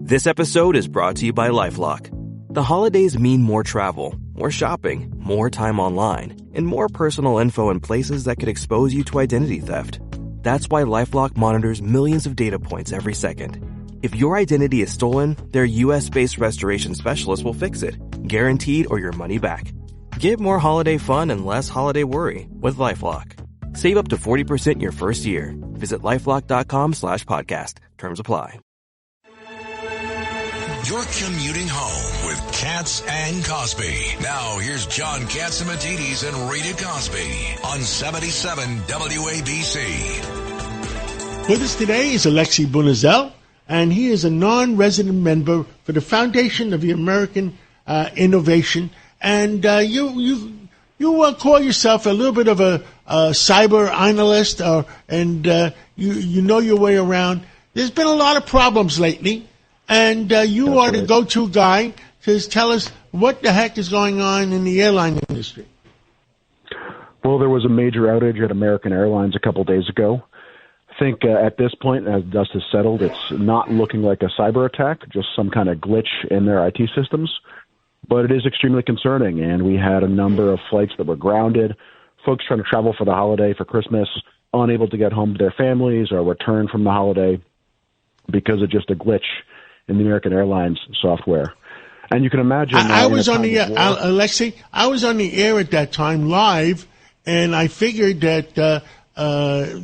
This episode is brought to you by LifeLock. The holidays mean more travel, more shopping, more time online, and more personal info in places that could expose you to identity theft. That's why LifeLock monitors millions of data points every second. If your identity is stolen, their US-based restoration specialist will fix it, guaranteed or your money back. Get more holiday fun and less holiday worry with LifeLock. Save up to 40% your first year. Visit LifeLock.com/podcast. Terms apply. You're commuting home with Katz and Cosby. Now, here's John Catsimatidis and Rita Cosby on 77 WABC. With us today is Alexei Bulazel, and he is a non-resident member for the Foundation of the American Innovation. And you call yourself a little bit of a cyber analyst, and you know your way around. There's been a lot of problems lately. And you are the go-to guy to tell us what the heck is going on in the airline industry. Well, there was a major outage at American Airlines a couple days ago. I think at this point, as dust has settled, it's not looking like a cyber attack, just some kind of glitch in their IT systems. But it is extremely concerning, and we had a number of flights that were grounded, folks trying to travel for the holiday, for Christmas, unable to get home to their families or return from the holiday because of just a glitch in the American Airlines software. And you can imagine... I was on the Alexei, I was on the air at that time live, and I figured that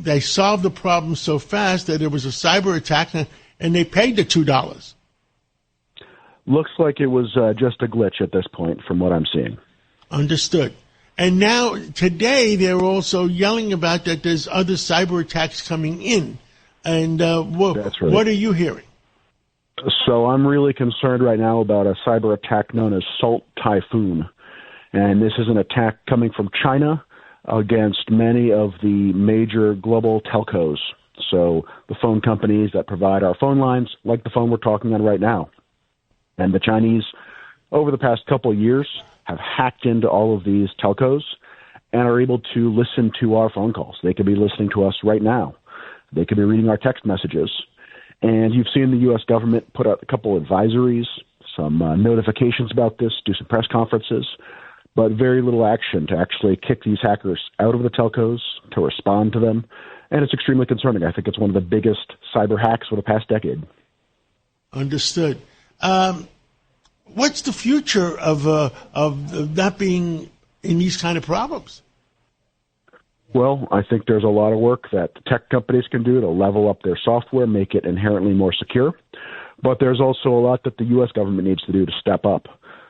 they solved the problem so fast that it was a cyber attack, and they paid the $2. Looks like it was just a glitch at this point, from what I'm seeing. Understood. And now, today, they're also yelling about that there's other cyber attacks coming in. And That's right. What are you hearing? So I'm really concerned right now about a cyber attack known as Salt Typhoon. And this is an attack coming from China against many of the major global telcos. So the phone companies that provide our phone lines, like the phone we're talking on right now. And the Chinese, over the past couple of years, have hacked into all of these telcos and are able to listen to our phone calls. They could be listening to us right now. They could be reading our text messages. And you've seen the U.S. government put out a couple advisories, some notifications about this, do some press conferences, but very little action to actually kick these hackers out of the telcos, to respond to them. And it's extremely concerning. I think it's one of the biggest cyber hacks for the past decade. Understood. What's the future of not being in these kind of problems? Well, I think there's a lot of work that tech companies can do to level up their software, make it inherently more secure. But there's also a lot that the U.S. government needs to do to step up.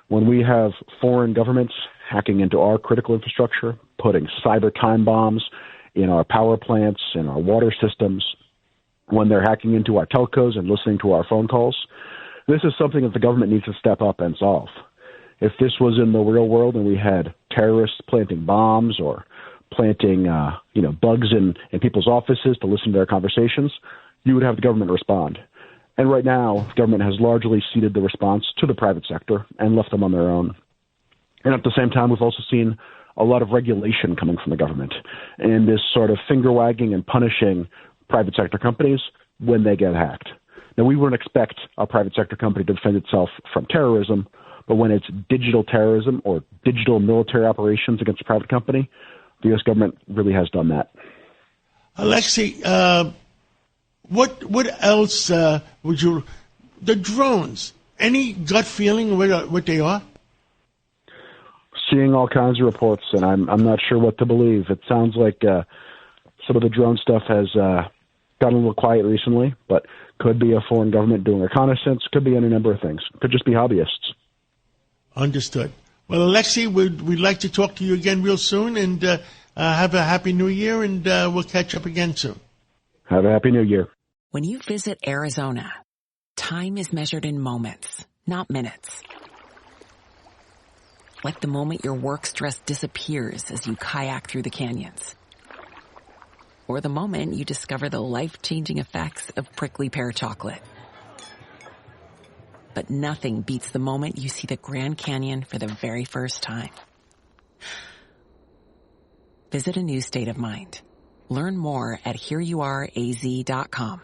When we have foreign governments hacking into our critical infrastructure, putting cyber time bombs in our power plants, in our water systems, when they're hacking into our telcos and listening to our phone calls, this is something that the government needs to step up and solve. If this was in the real world and we had terrorists planting bombs or planting bugs in people's offices to listen to their conversations, you would have the government respond. And right now, the government has largely ceded the response to the private sector and left them on their own. And at the same time, we've also seen a lot of regulation coming from the government and this sort of finger wagging and punishing private sector companies when they get hacked. Now, we wouldn't expect a private sector company to defend itself from terrorism, but when it's digital terrorism or digital military operations against a private company, the U.S. government really has done that. Alexei, what else would you... The drones, any gut feeling what they are? Seeing all kinds of reports, and I'm not sure what to believe. It sounds like some of the drone stuff has gotten a little quiet recently, but could be a foreign government doing reconnaissance, could be any number of things. Could just be hobbyists. Understood. Well, Alexei, we'd like to talk to you again real soon, and have a Happy New Year, and we'll catch up again soon. Have a Happy New Year. When you visit Arizona, time is measured in moments, not minutes. Like the moment your work stress disappears as you kayak through the canyons. Or the moment you discover the life-changing effects of prickly pear chocolate. But nothing beats the moment you see the Grand Canyon for the very first time. Visit a new state of mind. Learn more at hereyouareaz.com.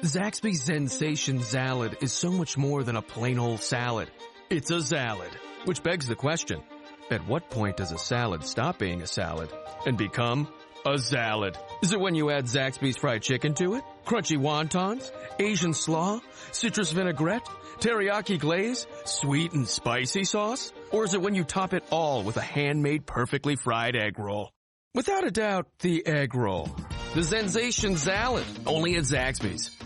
Zaxby's Sensation Salad is so much more than a plain old salad. It's a salad, which begs the question, at what point does a salad stop being a salad and become a salad? Is it when you add Zaxby's fried chicken to it? Crunchy wontons? Asian slaw? Citrus vinaigrette? Teriyaki glaze? Sweet and spicy sauce? Or is it when you top it all with a handmade perfectly fried egg roll? Without a doubt, the egg roll. The Sensation Salad, only at Zaxby's.